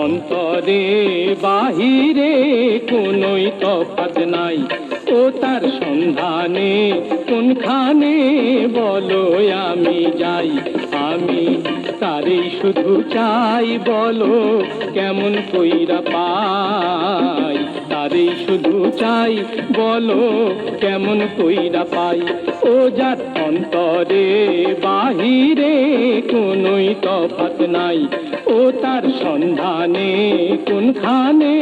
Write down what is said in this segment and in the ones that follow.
অন্তরে বাহিরে কোনোই তফাৎ নাই, ও তার সন্ধানে কোনখানে বলো আমি যাই। আমি তারই শুধু চাই, বলো কেমন কইরা পাই। তারই শুধু চাই, বলো কেমন কইরা পাই। ও যার অন্তরে বাহিরে কোনোই তফাৎ নাই, ও তার সন্ধানে কোনখানে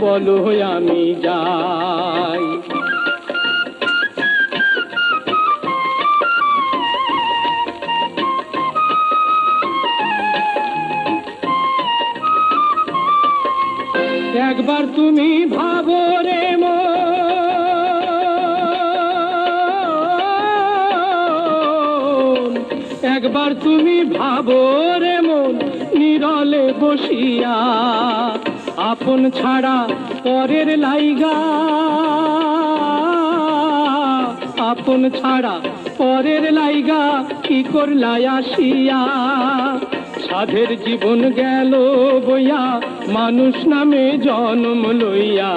বলো আমি যাই। একবার তুমি ভাবো রে মন, একবার তুমি ভাবো রে মন, নীরলে বসিয়া আপন ছাড়া পরের লাইগা, আপন ছাড়া পরের লাইগা কি করলাই আসিয়া। সাধের জীবন গেল বইয়া মানুষ নামে জন্ম লইয়া,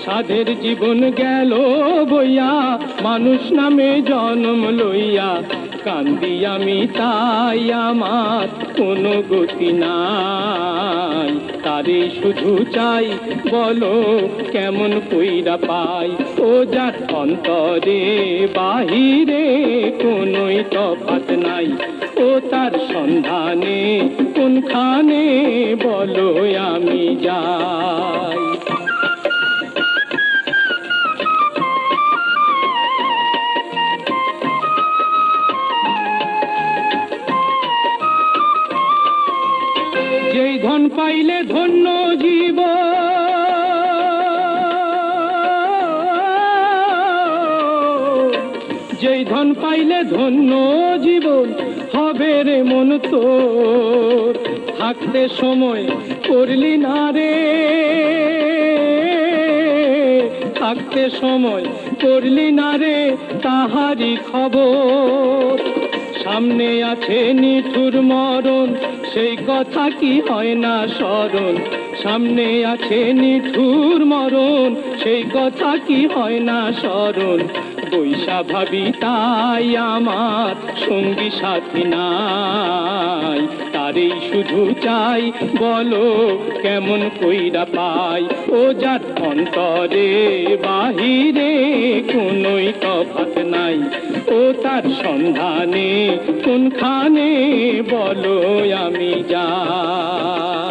সাধের জীবন গেল বইয়া মানুষ নামে জন্ম লইয়া। কান্দি আমি তাই আমার কোনো গতি নাই, তারে শুধু চাই, বলো কেমন কইরা পাই। ও যার অন্তরে বাহিরে কোনোই তফাৎ নাই, ও তার সন্ধানে কোনখানে বলো আমি যাই। যেই ধন পাইলে ধন্য জীব, যেই ধন পাইলে ধন্য জীবন হবে রে মন তোর। থাকতে সময় করলি না রে, থাকতে সময় করলি না রে তাহারি খবর। সামনে আছে নিঠুর মরণ, সেই কথা কি হয় না স্মরণ। সামনে আছে নিঠুর মরণ, সেই কথা কি হয় না স্মরণ। বৈশা ভাবি তাই আমার সঙ্গী সাথী নাই, তারই শুধু চাই, বলো কেমন কইরা পাই। ও যার অন্তরে বাহিরে কোনোই তফাৎ নাই, ও তার সন্ধানে কোনখানে বলো আমি যাই।